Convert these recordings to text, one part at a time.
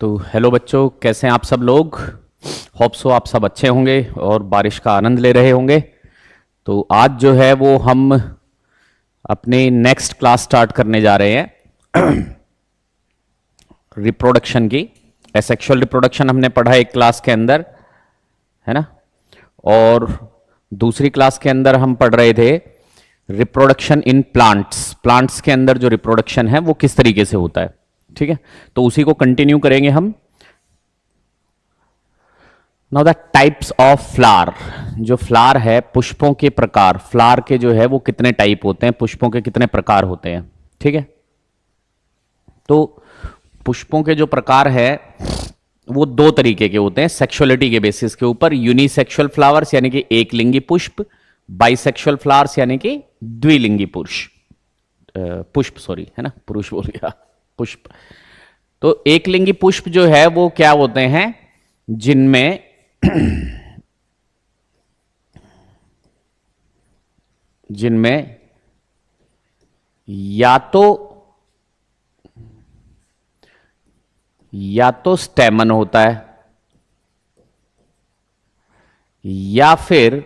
तो हेलो बच्चों, कैसे हैं आप सब लोग। होप सो आप सब अच्छे होंगे और बारिश का आनंद ले रहे होंगे। तो आज जो है वो हम अपने नेक्स्ट क्लास स्टार्ट करने जा रहे हैं रिप्रोडक्शन की। एसेक्सुअल रिप्रोडक्शन हमने पढ़ा एक क्लास के अंदर, है ना। और दूसरी क्लास के अंदर हम पढ़ रहे थे रिप्रोडक्शन इन प्लांट्स। प्लांट्स के अंदर जो रिप्रोडक्शन है वो किस तरीके से होता है, ठीक है। तो उसी को कंटिन्यू करेंगे हम। Now the types of flower. जो फ्लावर है, पुष्पों के प्रकार, फ्लावर के जो है वो कितने टाइप होते हैं, पुष्पों के कितने प्रकार होते हैं, ठीक है। तो पुष्पों के जो प्रकार है वो दो तरीके के होते हैं सेक्सुअलिटी के बेसिस के ऊपर। यूनिसेक्सुअल फ्लावर्स यानी कि एक लिंगी पुष्प, बाइसेक्सुअल फ्लावर्स यानी कि द्विलिंगी पुष्प सॉरी, है ना, पुरुष बोल गया, पुष्प। तो एक लिंगी पुष्प जो है वो क्या होते हैं, जिनमें जिनमें या तो स्टेमन होता है या फिर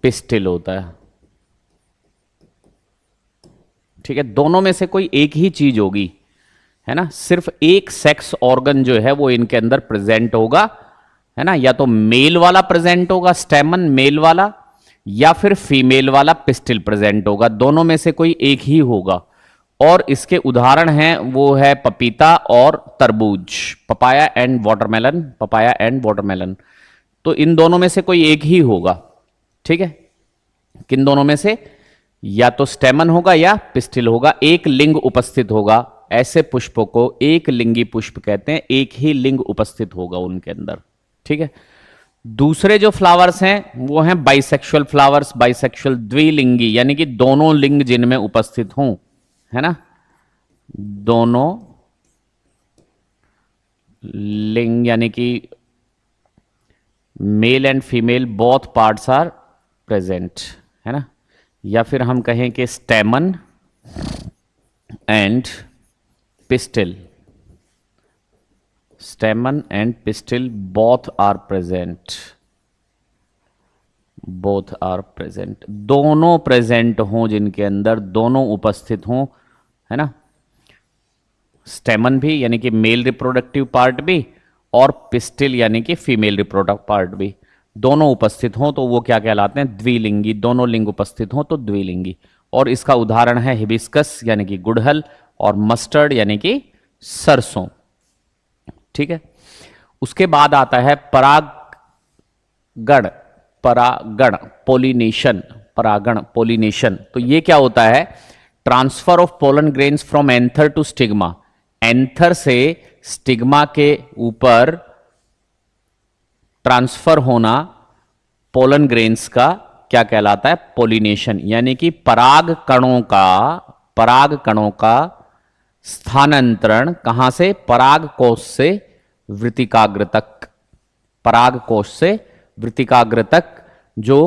पिस्टिल होता है, ठीक है। दोनों में से कोई एक ही चीज होगी, है ना। सिर्फ एक सेक्स ऑर्गन जो है वो इनके अंदर प्रेजेंट होगा, है ना। या तो मेल वाला प्रेजेंट होगा, स्टेमन मेल वाला, या फिर फीमेल वाला पिस्टिल प्रेजेंट होगा। दोनों में से कोई एक ही होगा। और इसके उदाहरण हैं वो है पपीता और तरबूज, papaya and watermelon, papaya and watermelon. तो इन दोनों में से कोई एक ही होगा, ठीक है। किन दोनों में से, या तो स्टेमन होगा या पिस्टिल होगा, एक लिंग उपस्थित होगा। ऐसे पुष्पों को एक लिंगी पुष्प कहते हैं, एक ही लिंग उपस्थित होगा उनके अंदर, ठीक है। दूसरे जो फ्लावर्स हैं वो हैं बाइसेक्सुअल फ्लावर्स, बाइसेक्सुअल द्विलिंगी, यानी कि दोनों लिंग जिनमें उपस्थित हों, है ना। दोनों लिंग यानी कि male and female both parts are present, है ना। या फिर हम कहें कि stamen and pistil, stamen and pistil both are present, both are present. दोनों प्रेजेंट हों, जिनके अंदर दोनों उपस्थित हों, है ना। स्टेमन भी यानी कि मेल रिप्रोडक्टिव पार्ट भी, और पिस्टिल यानी कि फीमेल रिप्रोडक्टिव पार्ट भी, दोनों उपस्थित हों तो वो क्या कहलाते हैं, द्विलिंगी। दोनों लिंग उपस्थित हों तो द्विलिंगी। और इसका उदाहरण है हिबिस्कस यानी कि गुड़हल, और मस्टर्ड यानी कि सरसों, ठीक है। उसके बाद आता है परागण, परागण पोलिनेशन, परागण पोलिनेशन। तो ये क्या होता है, transfer of pollen grains from anther to stigma. Anther से स्टिग्मा के ऊपर ट्रांसफर होना पोलन ग्रेन्स का क्या कहलाता है, पोलिनेशन। यानी कि पराग कणों का स्थानांतरण कहां से, पराग कोश से वृत्तिकाग्र तक। पराग कोश से वृत्तिकाग्र तक जो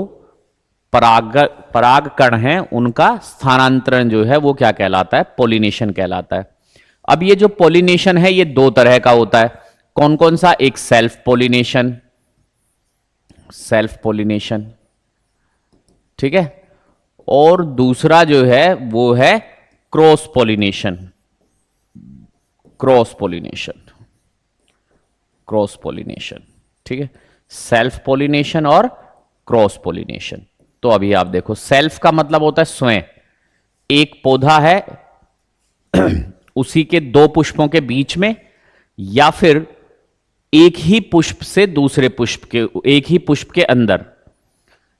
पराग कण हैं उनका स्थानांतरण जो है वो क्या कहलाता है, पोलिनेशन कहलाता है। अब ये जो पोलिनेशन है ये दो तरह का होता है। कौन कौन सा, एक सेल्फ पोलिनेशन, सेल्फ पोलिनेशन, ठीक है। और दूसरा जो है वो है cross pollination, cross pollination, cross pollination, ठीक है। सेल्फ पोलिनेशन और क्रॉस पोलिनेशन। तो अभी आप देखो, सेल्फ का मतलब होता है स्वयं। एक पौधा है उसी के दो पुष्पों के बीच में, या फिर एक ही पुष्प से दूसरे पुष्प के, एक ही पुष्प के अंदर,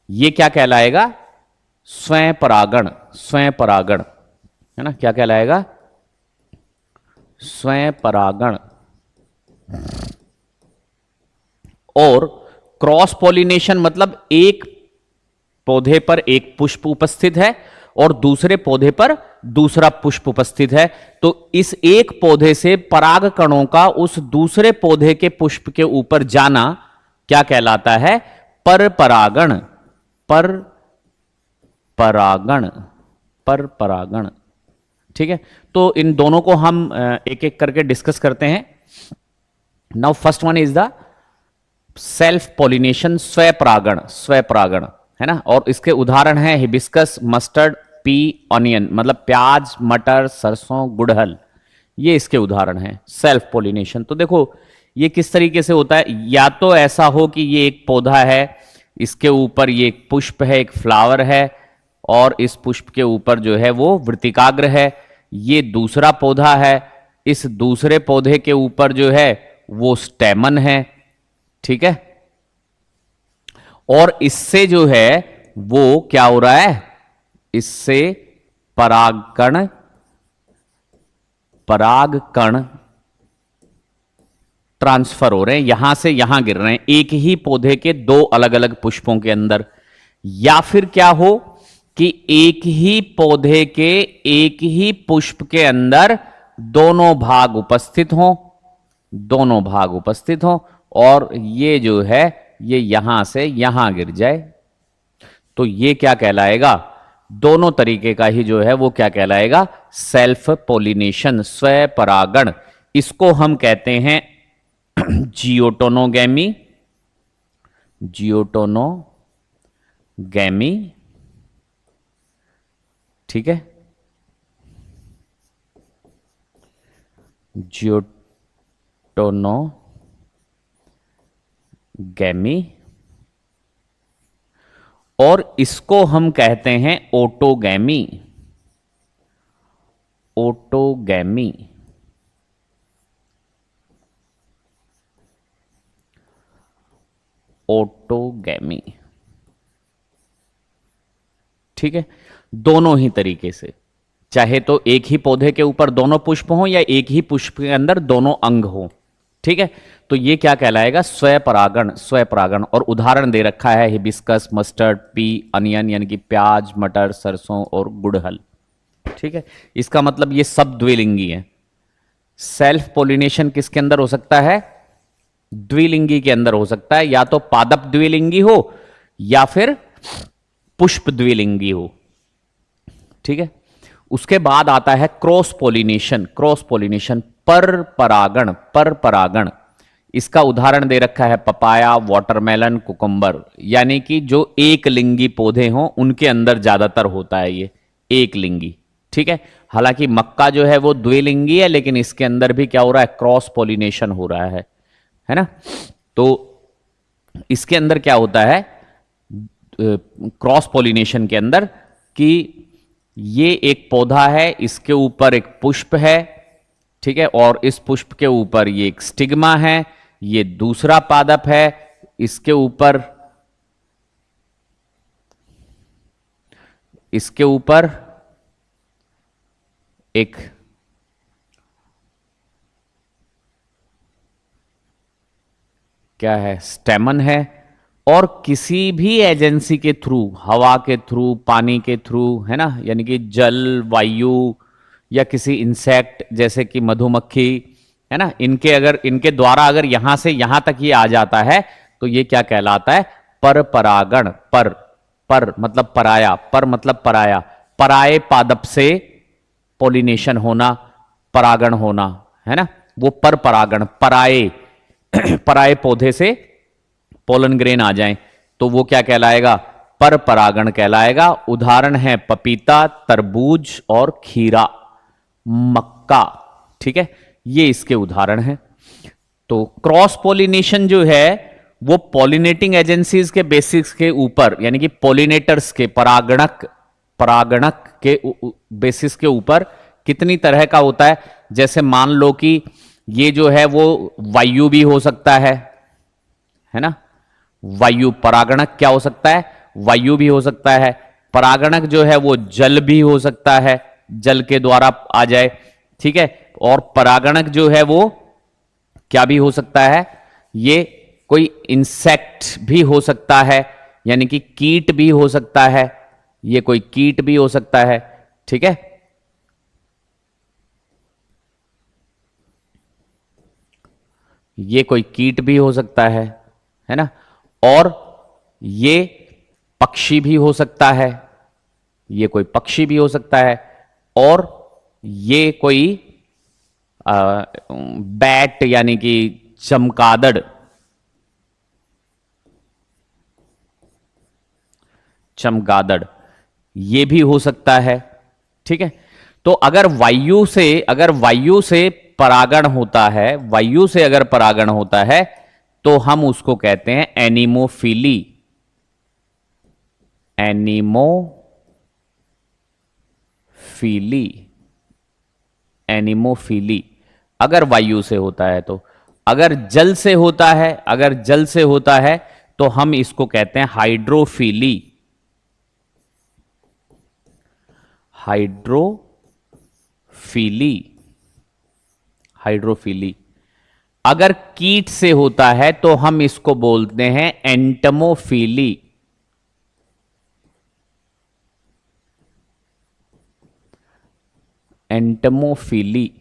ये क्या कहलाएगा, स्वयं परागण, स्वयं परागण, है ना। क्या कहलाएगा, स्वयं परागण। और क्रॉस पॉलिनेशन मतलब एक पौधे पर एक पुष्प उपस्थित है और दूसरे पौधे पर दूसरा पुष्प उपस्थित है, तो इस एक पौधे से पराग कणों का उस दूसरे पौधे के पुष्प के ऊपर जाना क्या कहलाता है, पर परागण, पर परागण, पर परागण, ठीक है, तो इन दोनों को हम एक एक करके डिस्कस करते हैं। Now first one is the self pollination, स्वपरागण, स्वपरागण, है ना। और इसके उदाहरण हैं हिबिस्कस, मस्टर्ड, पी, ऑनियन, मतलब प्याज, मटर, सरसों, गुड़हल, ये इसके उदाहरण हैं सेल्फ पॉलिनेशन। तो देखो ये किस तरीके से होता है, या तो ऐसा हो कि ये एक पौधा है, इसके ऊपर ये एक पुष्प है, एक फ्लावर है, और इस पुष्प के ऊपर जो है वो वृत्तिकाग्र है। ये दूसरा पौधा है, इस दूसरे पौधे के ऊपर जो है वो स्टेमन है, ठीक है। और इससे जो है वो क्या हो रहा है, इससे परागकण, परागकण ट्रांसफर हो रहे हैं, यहां से यहां गिर रहे हैं, एक ही पौधे के दो अलग अलग पुष्पों के अंदर। या फिर क्या हो कि एक ही पौधे के एक ही पुष्प के अंदर दोनों भाग उपस्थित हों, दोनों भाग उपस्थित हों, और ये जो है ये यहां से यहां गिर जाए, तो ये क्या कहलाएगा, दोनों तरीके का ही जो है वो क्या कहलाएगा, सेल्फ पोलिनेशन, स्वपरागण। इसको हम कहते हैं जियोटोनोगैमी, जियोटोनोगैमी, ठीक है, जियोटोनोगैमी। और इसको हम कहते हैं ओटोगैमी, ओटोगैमी, ओटोगैमी, ठीक है। दोनों ही तरीके से, चाहे तो एक ही पौधे के ऊपर दोनों पुष्प हों या एक ही पुष्प के अंदर दोनों अंग हों, ठीक है। तो ये क्या कहलाएगा, स्वपरागण, स्वपरागण। और उदाहरण दे रखा है हिबिस्कस, मस्टर्ड, पी, अनियन यानी कि प्याज, मटर, सरसों और गुड़हल, ठीक है। इसका मतलब ये सब द्विलिंगी है। सेल्फ पोलिनेशन किसके अंदर हो सकता है, द्विलिंगी के अंदर हो सकता है, या तो पादप द्विलिंगी हो या फिर पुष्प द्विलिंगी हो, ठीक है। उसके बाद आता है क्रॉस पोलिनेशन, क्रॉस पोलिनेशन, पर परागण, पर परागण। इसका उदाहरण दे रखा है पपाया, वाटरमेलन, कुकुम्बर, यानी कि जो एक लिंगी पौधे हों उनके अंदर ज्यादातर होता है ये एक लिंगी, ठीक है। हालांकि मक्का जो है वो द्विलिंगी है, लेकिन इसके अंदर भी क्या हो रहा है, क्रॉस पोलिनेशन हो रहा है ना। तो इसके अंदर क्या होता है क्रॉस पोलिनेशन के अंदर, कि ये एक पौधा है, इसके ऊपर एक पुष्प है, ठीक है, और इस पुष्प के ऊपर ये एक स्टिग्मा है, ये दूसरा पादप है, इसके ऊपर एक क्या है, स्टेमन है, और किसी भी एजेंसी के थ्रू, हवा के थ्रू, पानी के थ्रू, है ना, यानी कि जल, वायु, या किसी इंसेक्ट जैसे कि मधुमक्खी, है ना, इनके द्वारा अगर यहां से यहां तक ये आ जाता है तो ये क्या कहलाता है, पर परागण। पर मतलब पराया, पर मतलब पराया, पराये पादप से पोलिनेशन होना, परागण होना, है ना, वो पर परागण, पराये पराये पौधे से पोलन ग्रेन आ जाएं तो वो क्या कहलाएगा, पर परागण कहलाएगा। उदाहरण है पपीता, तरबूज और खीरा, मक्का, ठीक है, ये इसके उदाहरण हैं। तो क्रॉस पोलिनेशन जो है वो पॉलिनेटिंग एजेंसीज के बेसिक्स के ऊपर, यानी कि पॉलिनेटर्स के, परागणक के बेसिस के ऊपर कितनी तरह का होता है। जैसे मान लो कि ये जो है वो वायु भी हो सकता है ना, वायु परागणक क्या हो सकता है, वायु भी हो सकता है। परागणक जो है वो जल भी हो सकता है, जल के द्वारा आ जाए, ठीक है। और परागणक जो है वो क्या भी हो सकता है, ये कोई इंसेक्ट भी हो सकता है, यानी कि कीट भी हो सकता है, ये कोई कीट भी हो सकता है, ठीक है। ये कोई कीट भी हो सकता है ना, और ये पक्षी भी हो सकता है, ये कोई पक्षी भी हो सकता है, और ये कोई बैट यानी कि चमगादड़, चमगादड़ ये भी हो सकता है। ठीक है, तो अगर वायु से परागण होता है, वायु से अगर परागण होता है तो हम उसको कहते हैं एनिमोफिली। एनिमोफिली, एनिमोफिली अगर वायु से होता है तो। अगर जल से होता है, अगर जल से होता है तो हम इसको कहते हैं हाइड्रोफिली। Hydrophily, hydrophily. अगर कीट से होता है तो हम इसको बोलते हैं एंटमोफिली। एंटमोफिली।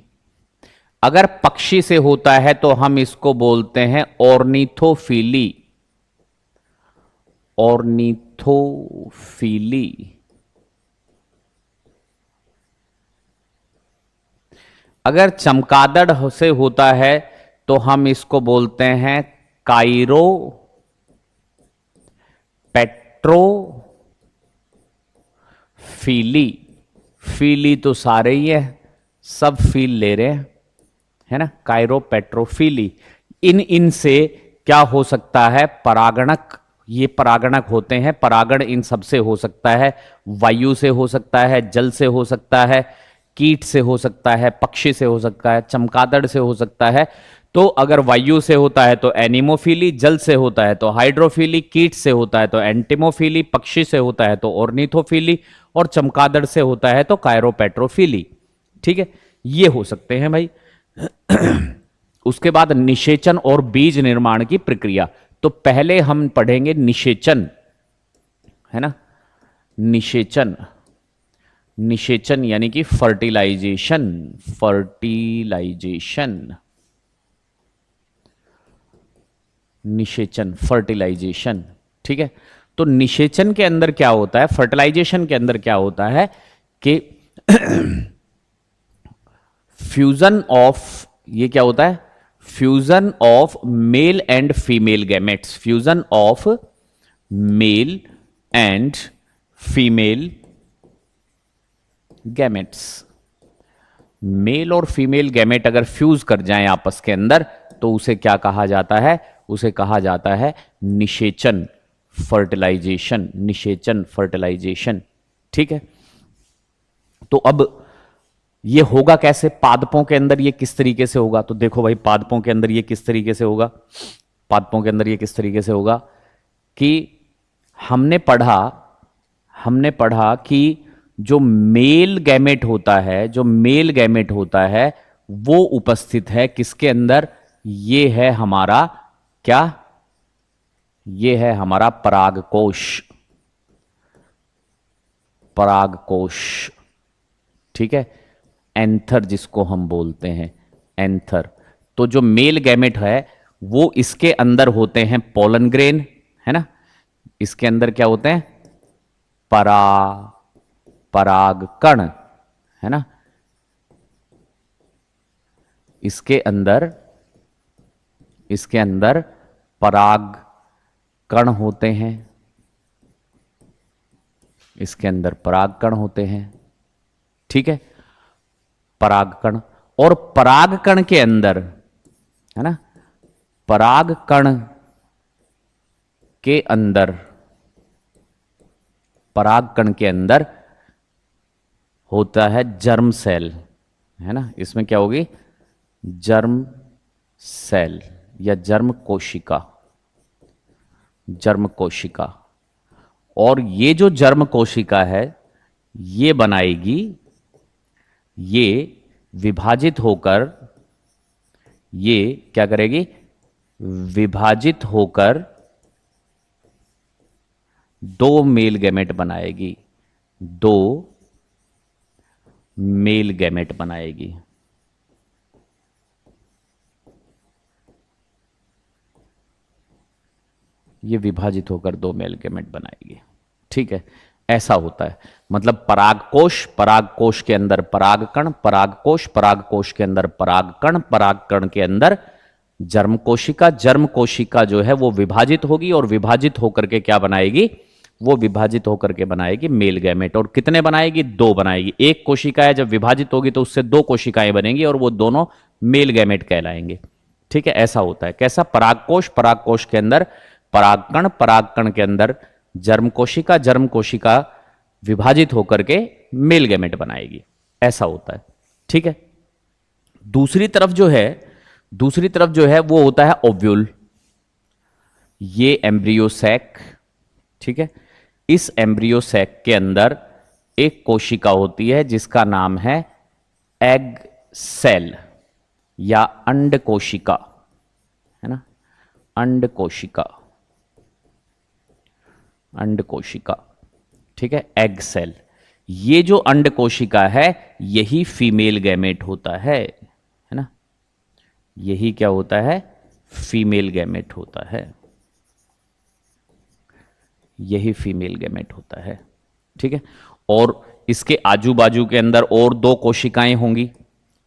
अगर पक्षी से होता है तो हम इसको बोलते हैं ऑर्निथोफिली। ऑर्निथोफिली। अगर चमगादड़ से होता है तो हम इसको बोलते हैं काइरो पेट्रोफिली। फीली तो सारे ही है, सब फील ले रहे हैं, है ना, काइरो पेट्रोफिली। इन से क्या हो सकता है, परागणक, ये परागणक होते हैं। परागण इन सबसे हो सकता है, वायु से हो सकता है, जल से हो सकता है, कीट से हो सकता है, पक्षी से हो सकता है, चमगादड़ से हो सकता है। तो अगर वायु से होता है तो एनिमोफिली, जल से होता है तो हाइड्रोफिली, कीट से होता है तो एंटिमोफिली, पक्षी से होता है तो ऑर्निथोफिली, और चमगादड़ से होता है तो कायरोपेट्रोफिली। ठीक है, ये हो सकते हैं भाई। उसके बाद निषेचन और बीज निर्माण की प्रक्रिया। तो पहले हम पढ़ेंगे निषेचन, है ना, निषेचन। निषेचन यानी कि फर्टिलाइजेशन, फर्टिलाइजेशन, निषेचन, फर्टिलाइजेशन। ठीक है, तो निषेचन के अंदर क्या होता है, फर्टिलाइजेशन के अंदर क्या होता है कि फ्यूजन ऑफ, ये क्या होता है, fusion of male and female gametes. Fusion of male and female gametes. Male और फीमेल गैमेट अगर फ्यूज कर जाएं आपस के अंदर तो उसे क्या कहा जाता है, उसे कहा जाता है निषेचन, फर्टिलाइजेशन, निषेचन, फर्टिलाइजेशन। ठीक है, तो अब ये होगा कैसे, पादपों के अंदर ये किस तरीके से होगा। तो देखो भाई, पादपों के अंदर ये किस तरीके से होगा, पादपों के अंदर ये किस तरीके से होगा कि हमने पढ़ा, हमने पढ़ा कि जो मेल गैमेट होता है, जो मेल गैमेट होता है वो उपस्थित है किसके अंदर, ये है हमारा क्या, ये है हमारा परागकोश, परागकोश। ठीक है, एंथर जिसको हम बोलते हैं, एंथर। तो जो मेल गैमेट है वो इसके अंदर होते हैं पोलन ग्रेन, है ना, इसके अंदर क्या होते हैं, परागकण, है ना, इसके अंदर, इसके अंदर पराग कण होते हैं, इसके अंदर परागकण होते हैं। ठीक है, परागकण, और परागकण के अंदर, है ना, परागकण के अंदर, परागकण के अंदर होता है जर्म सेल, है ना, इसमें क्या होगी, जर्म सेल या जर्म कोशिका, जर्म कोशिका। और ये जो जर्म कोशिका है ये बनाएगी, ये विभाजित होकर, ये क्या करेगी, विभाजित होकर दो मेल गैमेट बनाएगी, दो मेल गैमेट बनाएगी। ये विभाजित होकर दो मेल गैमेट बनाएगी। ठीक है, ऐसा होता है। मतलब परागकोश, परागकोश के अंदर परागकण, परागकोश, परागकोश के अंदर परागकण, परागकण के अंदर जर्म कोशिका, जर्म कोशिका जो है वो विभाजित होगी और विभाजित होकर के क्या बनाएगी, वो विभाजित होकर के बनाएगी मेल गैमेट। और कितने बनाएगी, दो बनाएगी। एक कोशिका है जब विभाजित होगी तो उससे दो कोशिकाएं बनेंगी और वो दोनों मेल गैमेट कहलाएंगे। ठीक है, ऐसा होता है। कैसा, परागकोश, परागकोश के अंदर परागकण, परागकण के अंदर जर्म कोशिका, जर्म कोशिका विभाजित होकर के मेल गैमेट बनाएगी, ऐसा होता है। ठीक है, दूसरी तरफ जो है, दूसरी तरफ जो है वो होता है ओव्यूल, ये एम्ब्रियो सैक। ठीक है, इस एम्ब्रियो सैक के अंदर एक कोशिका होती है जिसका नाम है एग सेल या अंड कोशिका, है ना, अंड कोशिका, अंड कोशिका। ठीक है, एग सेल। ये जो अंड कोशिका है यही फीमेल गैमेट होता है ना, यही क्या होता है, फीमेल गैमेट होता है, यही फीमेल गैमेट होता है। ठीक है, और इसके आजू बाजू के अंदर और दो कोशिकाएं होंगी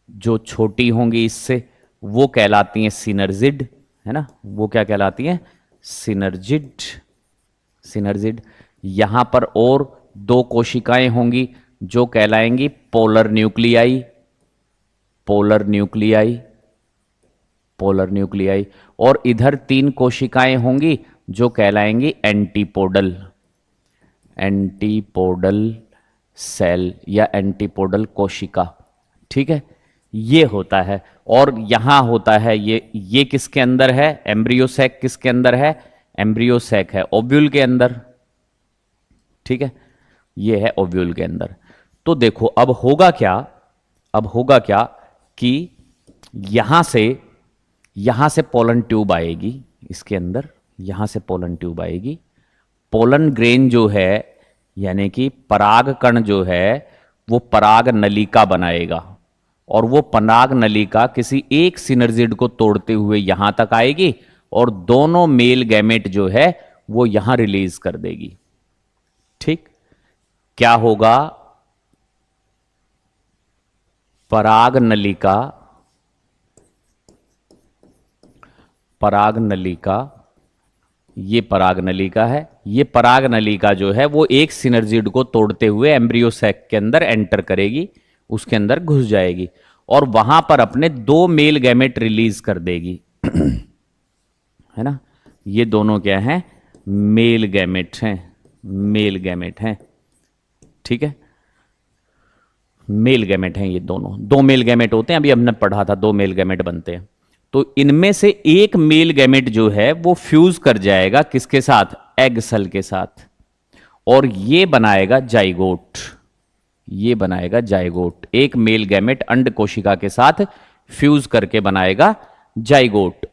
जो छोटी होंगी इससे, वो कहलाती हैं सिनर्जिड, है ना, वो क्या कहलाती हैं, सिनर्जिड, सिनर्जिड। यहां पर और दो कोशिकाएं होंगी जो कहलाएंगी polar nuclei, polar nuclei, polar nuclei. और इधर तीन कोशिकाएं होंगी जो कहलाएंगी एंटीपोडल, एंटीपोडल सेल या एंटीपोडल कोशिका। ठीक है, ये होता है। और यहां होता है ये किसके अंदर है, एम्ब्रियो सैक किसके अंदर है, एम्ब्रियो सैक है ओव्यूल के अंदर। ठीक है, ये है ओव्यूल के अंदर। तो देखो अब होगा क्या, अब होगा क्या कि यहां से पोलन ट्यूब आएगी इसके अंदर, यहां से पोलन ट्यूब आएगी। पोलन ग्रेन जो है यानी कि पराग कण जो है वो पराग नलिका बनाएगा और वो पराग नलिका किसी एक सिनर्जिड को तोड़ते हुए यहां तक आएगी और दोनों मेल गैमेट जो है वो यहां रिलीज कर देगी। ठीक, क्या होगा, पराग नलिका, पराग नलिका, ये पराग नलिका है, ये पराग नलिका जो है वो एक सिनर्जिड को तोड़ते हुए एम्ब्रियो सैक के अंदर एंटर करेगी, उसके अंदर घुस जाएगी और वहां पर अपने दो मेल गैमेट रिलीज कर देगी। है ना, ये दोनों क्या हैं, मेल गैमेट हैं, मेल गैमेट हैं। ठीक है, मेल गैमेट हैं ये दोनों, दो मेल गैमेट होते हैं, अभी हमने पढ़ा था दो मेल गैमेट बनते हैं। तो इनमें से एक मेल गैमेट जो है वो फ्यूज कर जाएगा किसके साथ, एग सेल के साथ, और ये बनाएगा जाइगोट, ये बनाएगा जाइगोट। एक मेल गैमेट अंड कोशिका के साथ फ्यूज करके बनाएगा जाइगोट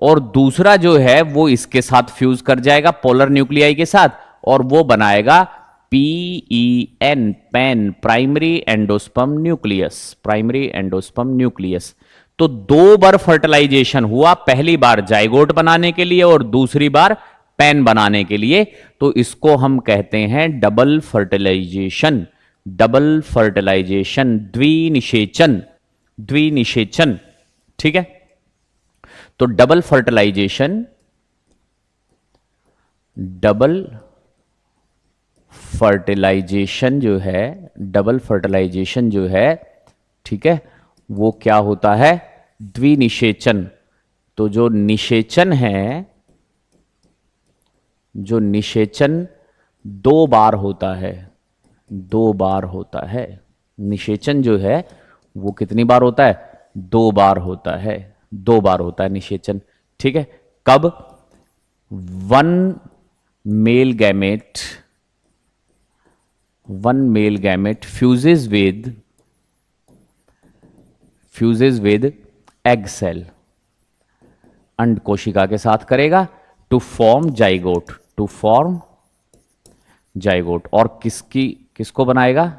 और दूसरा जो है वो इसके साथ फ्यूज कर जाएगा पोलर न्यूक्लियाई के साथ और वो बनाएगा PEN, PEN, primary endosperm nucleus, primary endosperm nucleus. तो दो बार फर्टिलाइजेशन हुआ, पहली बार जाइगोट बनाने के लिए और दूसरी बार पेन बनाने के लिए। तो इसको हम कहते हैं डबल फर्टिलाइजेशन, डबल फर्टिलाइजेशन, द्विनिषेचन, द्विनिषेचन। ठीक है, तो डबल फर्टिलाइजेशन, डबल फर्टिलाइजेशन जो है, डबल फर्टिलाइजेशन जो है, ठीक है, वो क्या होता है, द्विनिषेचन। तो जो निषेचन है, जो निषेचन दो बार होता है, दो बार होता है, निषेचन जो है वो कितनी बार होता है, दो बार होता है, दो बार होता है निषेचन। ठीक है, कब, one male gamete, one male gamete fuses with egg cell, अंड कोशिका के साथ करेगा to form zygote, to form zygote. और किसको बनाएगा,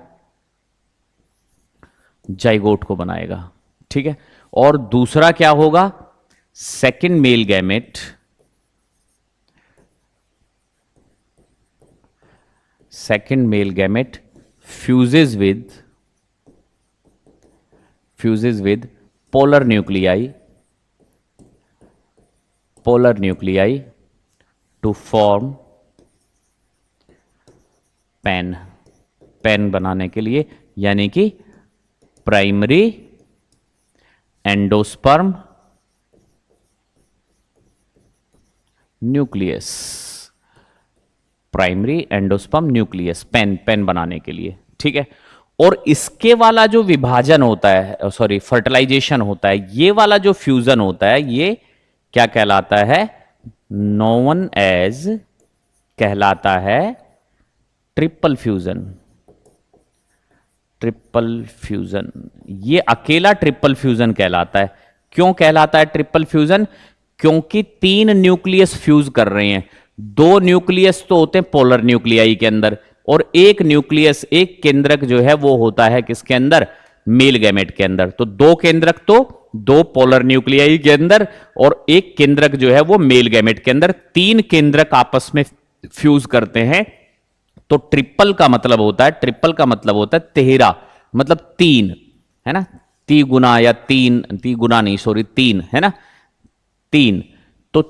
जाइगोट को बनाएगा। ठीक है, और दूसरा क्या होगा, second male gamete, second male gamete fuses with polar nuclei to form PEN बनाने के लिए, यानी कि primary endosperm nucleus, primary endosperm nucleus, PEN बनाने के लिए। ठीक है, और इसके वाला जो विभाजन होता है, सॉरी फर्टिलाइजेशन होता है, ये वाला जो फ्यूजन होता है, ये क्या कहलाता है? नोन एज कहलाता है ट्रिपल फ्यूजन। ये अकेला ट्रिपल फ्यूजन कहलाता है। क्यों कहलाता है ट्रिपल फ्यूजन? क्योंकि 3 न्यूक्लियस फ्यूज कर रहे हैं। 2 न्यूक्लियस तो होते हैं पोलर न्यूक्लियाई के अंदर, और एक न्यूक्लियस, एक केंद्रक जो है वो होता है किसके अंदर? मेल गैमेट के अंदर। तो 2 केंद्रक तो 2 पोलर न्यूक्लियाई के अंदर, और एक केंद्रक जो है वो मेल गैमेट के अंदर। 3 केंद्रक आपस में फ्यूज करते हैं। तो ट्रिपल का मतलब होता है 13, मतलब 3, है ना? 3 गुना या 3 गुना नहीं, सॉरी 3, है ना? 3। तो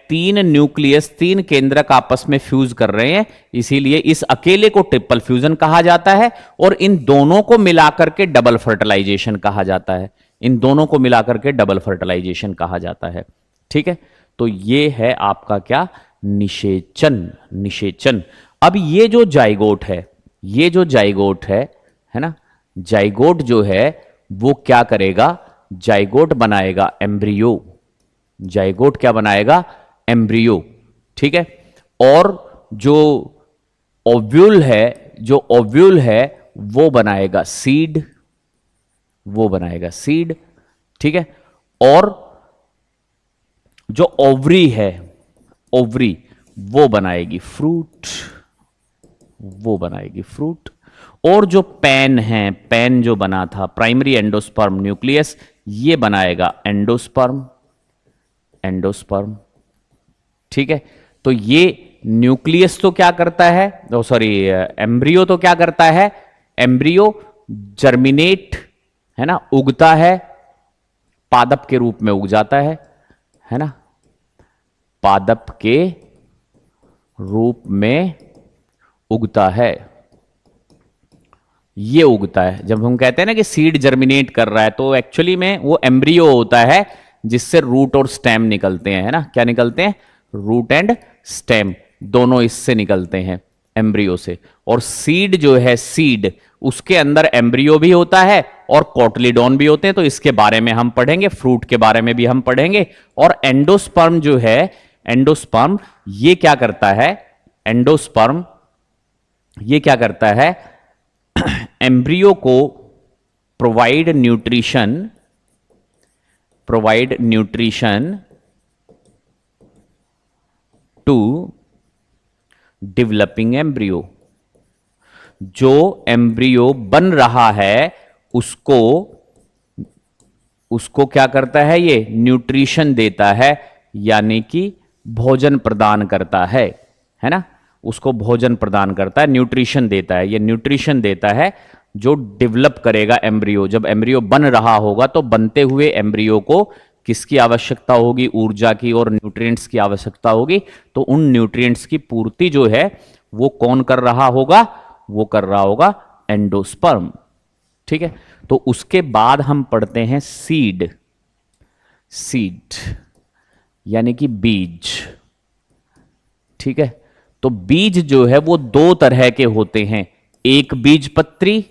3 न्यूक्लियस, 3 केंद्रक आपस में फ्यूज कर रहे हैं, इसीलिए इस अकेले को ट्रिपल फ्यूजन कहा जाता है। और इन दोनों को मिलाकर के डबल फर्टिलाइजेशन कहा जाता है। इन दोनों को मिलाकर के डबल फर्टिलाइजेशन कहा जाता है। ठीक है, तो ये है आपका क्या? निषेचन। अब ये जो जाइगोट है ना, जाइगोट जो है वो क्या करेगा? जाइगोट बनाएगा एम्ब्रियो। जाइगोट क्या बनाएगा? एम्ब्रियो। ठीक है, और जो ओव्यूल है वो बनाएगा सीड। ठीक है, और जो ओवरी है, वो बनाएगी फ्रूट। और जो पेन जो बना था, प्राइमरी एंडोस्पर्म न्यूक्लियस, ये बनाएगा एंडोस्पर्म। ठीक है, तो ये न्यूक्लियस तो क्या करता है, एम्ब्रियो तो क्या करता है? एम्ब्रियो जर्मिनेट, है ना, उगता है, पादप के रूप में उग जाता है ना? पादप के रूप में उगता है, ये उगता है। जब हम कहते हैं ना कि सीड जर्मिनेट कर रहा है, तो एक्चुअली में वो एम्ब्रियो होता है जिससे रूट और स्टेम निकलते हैं, है ना? क्या निकलते हैं? रूट एंड स्टेम दोनों इससे निकलते हैं, एम्ब्रियो से। और सीड जो है, उसके अंदर एम्ब्रियो भी होता है और कोटलीडॉन भी होते हैं, तो इसके बारे में हम पढ़ेंगे। फ्रूट के बारे में भी हम पढ़ेंगे। और एंडोस्पर्म जो है, ये क्या करता है? ये क्या करता है? एम्ब्रियो को provide nutrition to developing embryo. जो एम्ब्रियो बन रहा है उसको क्या करता है? ये न्यूट्रिशन देता है, यानी कि भोजन प्रदान करता है ना? उसको भोजन प्रदान करता है, न्यूट्रिशन देता है। ये न्यूट्रिशन देता है जो डेवलप करेगा एम्ब्रियो। जब एम्ब्रियो बन रहा होगा तो बनते हुए एम्ब्रियो को किसकी आवश्यकता होगी? ऊर्जा की और न्यूट्रिएंट्स की आवश्यकता होगी। तो उन न्यूट्रिएंट्स की पूर्ति जो है वो कौन कर रहा होगा? वो कर रहा होगा एंडोस्पर्म। ठीक है, तो उसके बाद हम पढ़ते हैं सीड यानी कि बीज। ठीक है, तो बीज जो है वो 2 तरह के होते हैं, एक बीजपत्री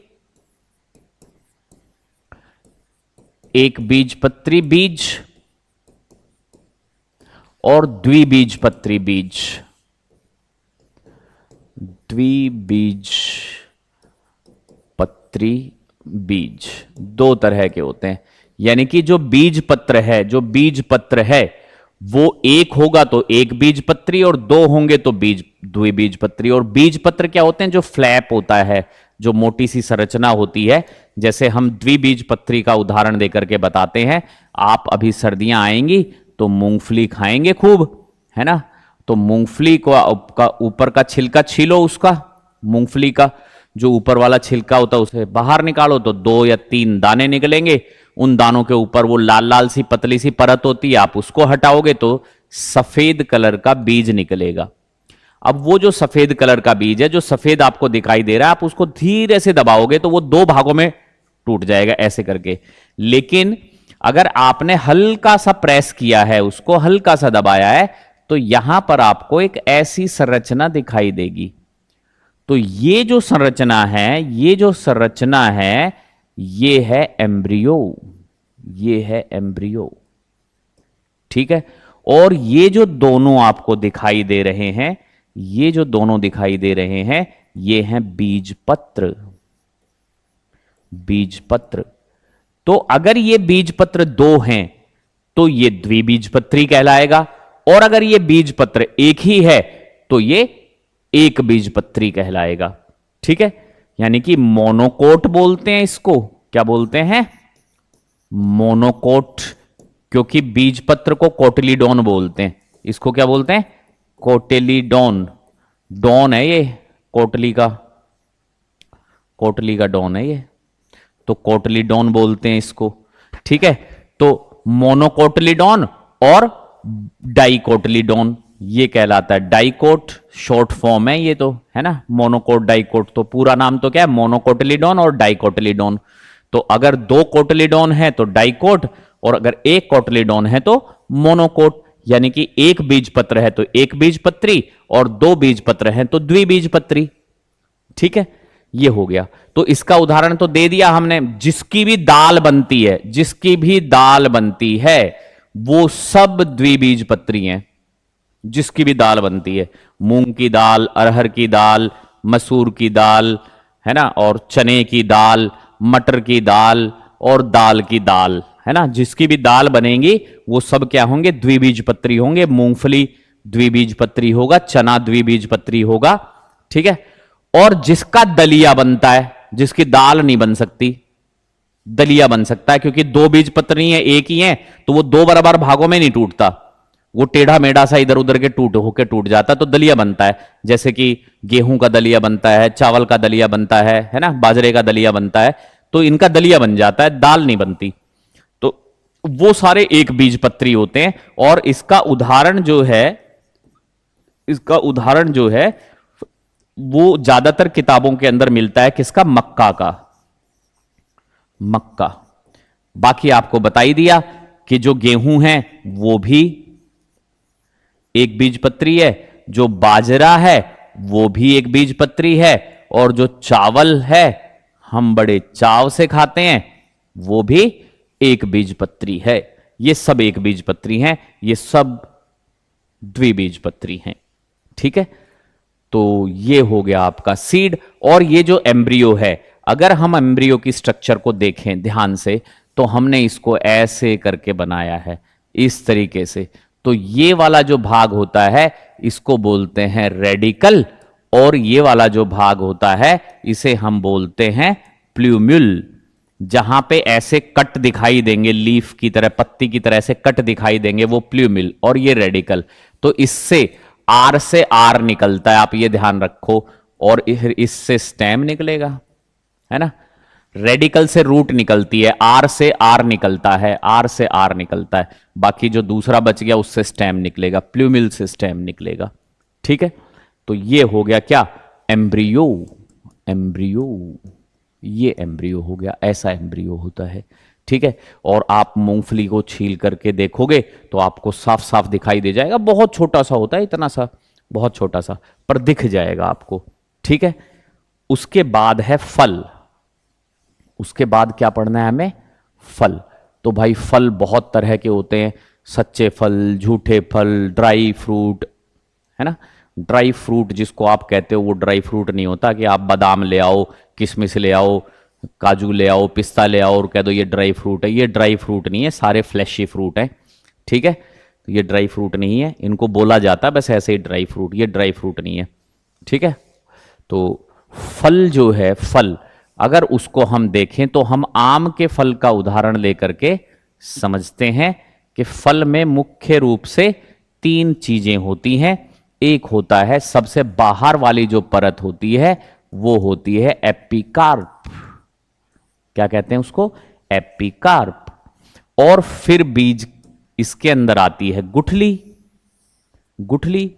बीज और द्विबीजपत्री बीज। द्विबीजपत्री बीज 2 तरह के होते हैं। यानी कि जो बीज पत्र है वो एक होगा तो एक बीजपत्री, और 2 होंगे तो द्विबीजपत्री। और बीजपत्र क्या होते हैं? जो फ्लैप होता है, जो मोटी सी संरचना होती है। जैसे हम द्विबीजपत्री का उदाहरण देकर के बताते हैं। आप अभी सर्दियां आएंगी तो मूंगफली खाएंगे खूब, है ना? तो मूंगफली को का ऊपर का छिलका छीलो, उसका मूंगफली का जो ऊपर वाला छिलका होता है उसे बाहर निकालो, तो 2 या 3 दाने निकलेंगे। उन दानों के ऊपर वो लाल लाल सी पतली सी परत होती है, आप उसको हटाओगे तो सफेद कलर का बीज निकलेगा। अब वो जो सफेद कलर का बीज है, जो सफेद आपको दिखाई दे रहा है, आप उसको धीरे से दबाओगे तो वो 2 भागों में टूट जाएगा ऐसे करके। लेकिन अगर आपने हल्का सा प्रेस किया है, उसको हल्का सा दबाया है, तो यहां पर आपको एक ऐसी संरचना दिखाई देगी। तो ये जो संरचना है, ये जो संरचना है, ये है एम्ब्रियो, ये है एम्ब्रियो। ठीक है। और ये जो दोनों आपको दिखाई दे रहे हैं, ये जो दोनों दिखाई दे रहे हैं, ये हैं बीजपत्र। बीजपत्र। तो अगर ये बीजपत्र 2 हैं तो ये द्विबीजपत्री कहलाएगा, और अगर ये बीजपत्र एक ही है तो ये एक बीजपत्री कहलाएगा। ठीक है। यानी कि मोनोकोट बोलते हैं इसको। क्या बोलते हैं? मोनोकोट। क्योंकि बीजपत्र को कोटिलीडोन बोलते हैं। इसको क्या बोलते हैं? कोटिलीडोन। डोन है ये, कोटली का, कोटली का डोन है ये, तो कोटलीडोन बोलते हैं इसको। ठीक है। तो मोनोकोटलीडोन और डाइकोटलीडोन ये कहलाता है। डाइकोट शॉर्ट फॉर्म है ये, तो है ना, मोनोकोट डाइकोट। तो पूरा नाम तो क्या है? मोनोकोटलीडोन और डाइकोटलीडोन। तो अगर 2 कोटलीडोन है तो डाइकोट, और अगर 1 कोटलीडोन है तो मोनोकोट। यानी कि 1 बीजपत्र है तो एक बीजपत्री, और 2 बीजपत्र है तो द्विबीजपत्री। ठीक है। ये हो गया। तो इसका उदाहरण तो दे दिया हमने। जिसकी भी दाल बनती है, जिसकी भी दाल बनती है, वो सब द्विबीजपत्री हैं। जिसकी भी दाल बनती है, मूंग की दाल, अरहर की दाल, मसूर की दाल, है ना, और चने की दाल, मटर की दाल और दाल की दाल, है ना, जिसकी भी दाल बनेगी वो सब क्या होंगे? द्विबीजपत्री होंगे। मूंगफली द्विबीजपत्री होगा, चना द्विबीजपत्री होगा। ठीक है। और जिसका दलिया बनता है, जिसकी दाल नहीं बन सकती, दलिया बन सकता है, क्योंकि 2 बीजपत्र नहीं है, एक ही है, तो वो 2 बराबर भागों में नहीं टूटता, वो टेढ़ा मेढ़ा सा इधर उधर के टूट जाता, तो दलिया बनता है। जैसे कि गेहूं का दलिया बनता है, चावल का दलिया बनता है ना, बाजरे का दलिया बनता है, तो इनका दलिया बन जाता है, दाल नहीं बनती। तो वो सारे एक बीजपत्री होते हैं। और इसका उदाहरण जो है, इसका उदाहरण जो है वो ज्यादातर किताबों के अंदर मिलता है किसका? मक्का का। मक्का। बाकी आपको बता ही दिया कि जो गेहूं है वो भी एक बीजपत्री है, जो बाजरा है वो भी एक बीजपत्री है, और जो चावल है हम बड़े चाव से खाते हैं वो भी एक बीजपत्री है। ये सब एक बीजपत्री हैं, ये सब द्विबीजपत्री हैं। ठीक है। तो ये हो गया आपका सीड। और ये जो एम्ब्रियो है, अगर हम एम्ब्रियो की स्ट्रक्चर को देखें ध्यान से, तो हमने इसको ऐसे करके बनाया है, इस तरीके से। तो ये वाला जो भाग होता है इसको बोलते हैं रेडिकल, और ये वाला जो भाग होता है इसे हम बोलते हैं प्ल्यूम्यूल। जहां पे ऐसे कट दिखाई देंगे, लीफ की तरह, पत्ती की तरह ऐसे कट दिखाई देंगे, वो प्ल्यूम्यूल, और ये रेडिकल। तो इससे आर से आर निकलता है, आप ये ध्यान रखो, और इससे स्टेम निकलेगा, है ना। रेडिकल से रूट निकलती है, आर से आर निकलता है, आर से आर निकलता है। बाकी जो दूसरा बच गया उससे स्टेम निकलेगा, प्ल्यूमिल से स्टेम निकलेगा। ठीक है। तो ये हो गया क्या? एम्ब्रियो। एम्ब्रियो, ये एम्ब्रियो हो गया, ऐसा एम्ब्रियो होता है। ठीक है। और आप मूंगफली को छील करके देखोगे तो आपको साफ साफ दिखाई दे जाएगा। बहुत छोटा सा होता है, इतना सा, बहुत छोटा सा, पर दिख जाएगा आपको। ठीक है। उसके बाद है फल। उसके बाद क्या पढ़ना है हमें? फल। तो भाई फल बहुत तरह के होते हैं, सच्चे फल, झूठे फल, ड्राई फ्रूट, है ना। ड्राई फ्रूट जिसको आप कहते हो वो ड्राई फ्रूट नहीं होता कि आप बादाम ले आओ, किशमिश ले आओ, काजू ले आओ, पिस्ता ले आओ और कह दो ये ड्राई फ्रूट है। ये ड्राई फ्रूट नहीं है, सारे फ्लैशी फ्रूट हैं। ठीक है। तो ये ड्राई फ्रूट नहीं है, इनको बोला जाता है बस ऐसे ही ड्राई फ्रूट, ये ड्राई फ्रूट नहीं है। ठीक है। तो फल जो है, फल अगर उसको हम देखें तो हम आम के फल का उदाहरण लेकर के समझते हैं कि फल में मुख्य रूप से 3 चीजें होती हैं। एक होता है सबसे बाहर वाली जो परत होती है वो होती है एपिकार्प। क्या कहते हैं उसको? एपिकार्प। और फिर बीज इसके अंदर आती है गुठली। गुठली,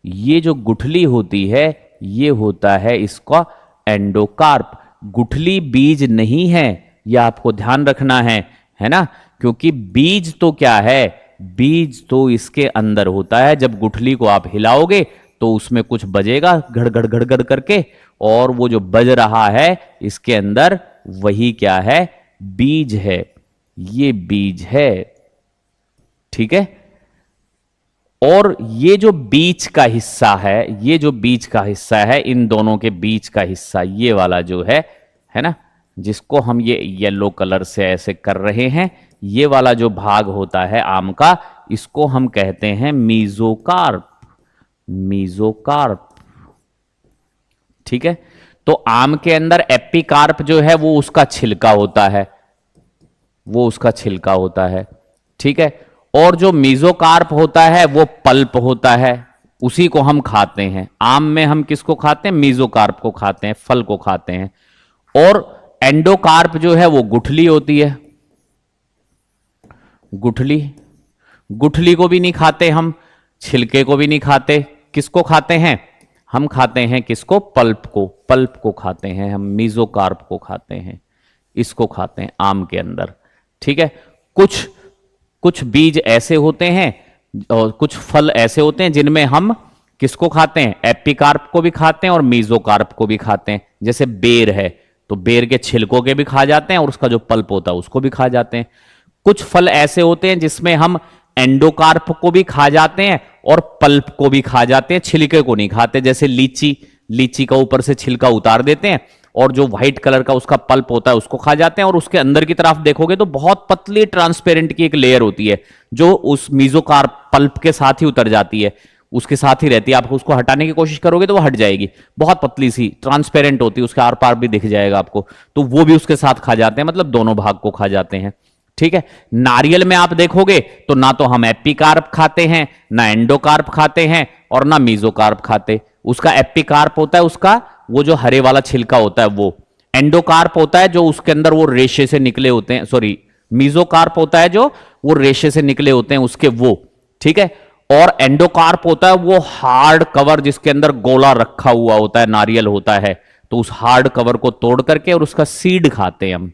ये जो गुठली होती है ये होता है इसका एंडोकार्प। गुठली बीज नहीं है, यह आपको ध्यान रखना है ना, क्योंकि बीज तो क्या है, बीज तो इसके अंदर होता है। जब गुठली को आप हिलाओगे तो उसमें कुछ बजेगा घड़ घड़ घड़ करके, और वो जो बज रहा है इसके अंदर वही क्या है, बीज है। ये बीज है, ठीक है। और ये जो बीच का हिस्सा है, ये जो बीच का हिस्सा है, इन दोनों के बीच का हिस्सा ये वाला जो है ना, जिसको हम ये येलो कलर से ऐसे कर रहे हैं, ये वाला जो भाग होता है आम का, इसको हम कहते हैं मीजोकार्प। मीजोकार्प, ठीक है। तो आम के अंदर एपिकार्प जो है वो उसका छिलका होता है, वो उसका छिलका होता है, ठीक है। और जो मीजोकार्प होता है वो पल्प होता है, उसी को हम खाते हैं। आम में हम किसको खाते हैं? मीजोकार्प को खाते हैं, फल को खाते हैं। और एंडोकार्प जो है वो गुठली होती है। गुठली, गुठली को भी नहीं खाते हम, छिलके को भी नहीं खाते। किसको खाते हैं? हम खाते हैं किसको? पल्प को। पल्प को खाते हैं हम, मीजोकार्प को खाते हैं, इसको खाते हैं आम के अंदर, ठीक है। कुछ कुछ बीज ऐसे होते हैं और कुछ फल ऐसे होते हैं जिनमें हम किसको खाते हैं? एपिकार्प को भी खाते हैं और मीजोकार्प को भी खाते हैं। जैसे बेर है तो बेर के छिलकों के भी खा जाते हैं और उसका जो पल्प होता है उसको भी खा जाते हैं। कुछ फल ऐसे होते हैं जिसमें हम एंडोकार्प को भी खा जाते हैं और पल्प को भी खा जाते हैं, छिलके को नहीं खाते। जैसे लीची, लीची का ऊपर से छिलका उतार देते हैं और जो व्हाइट कलर का उसका पल्प होता है उसको खा जाते हैं, और उसके अंदर की तरफ देखोगे तो बहुत पतली ट्रांसपेरेंट की एक लेयर होती है जो उस मीजोकार्प पल्प के साथ ही उतर जाती है, उसके साथ ही रहती है। आप उसको हटाने की कोशिश करोगे तो वो हट जाएगी, बहुत पतली सी ट्रांसपेरेंट होती है, उसके आर पार भी दिख जाएगा आपको। तो वो भी उसके साथ खा जाते हैं, मतलब दोनों भाग को खा जाते हैं, ठीक है। नारियल में आप देखोगे तो ना तो हम एपिकार्प खाते हैं, ना एंडोकार्प खाते हैं और ना मीजोकार्प खाते। उसका एपिकार्प होता है उसका वो जो हरे वाला छिलका होता है वो, एंडोकार्प होता है जो उसके अंदर वो रेशे से निकले होते हैं, सॉरी मीजोकार्प होता है जो वो रेशे से निकले होते हैं उसके वो, ठीक है। और एंडोकार्प होता है वो हार्ड कवर जिसके अंदर गोला रखा हुआ होता है, नारियल होता है, तो उस हार्ड कवर को तोड़ करके और उसका सीड खाते हैं हम।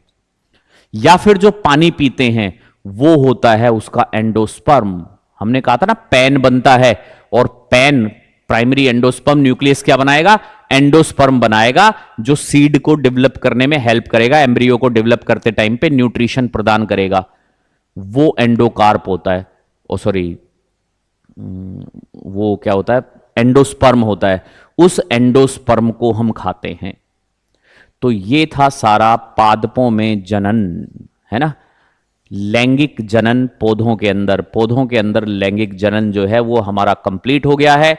या फिर जो पानी पीते हैं वो होता है उसका एंडोस्पर्म। हमने कहा था ना पैन बनता है, और पैन प्राइमरी एंडोस्पर्म न्यूक्लियस क्या बनाएगा? एंडोस्पर्म बनाएगा, जो सीड को डेवलप करने में हेल्प करेगा, एम्ब्रियो को डेवलप करते टाइम पे न्यूट्रिशन प्रदान करेगा, वो एंडोकार्प होता है। ओ सॉरी, वो क्या होता है? एंडोस्पर्म होता है। उस एंडोस्पर्म को हम खाते हैं। तो ये था सारा पादपों में जनन, है ना, लैंगिक जनन पौधों के अंदर। पौधों के अंदर लैंगिक जनन जो है वो हमारा कंप्लीट हो गया है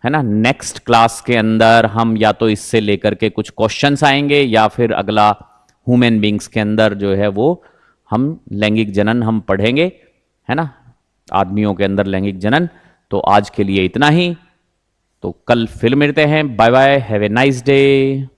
ना। नेक्स्ट क्लास के अंदर हम या तो इससे लेकर के कुछ क्वेश्चंस आएंगे या फिर अगला ह्यूमन बींग्स के अंदर जो है वो हम लैंगिक जनन हम पढ़ेंगे, है ना, आदमियों के अंदर लैंगिक जनन। तो आज के लिए इतना ही, तो कल फिर मिलते हैं। Bye bye, have a nice day.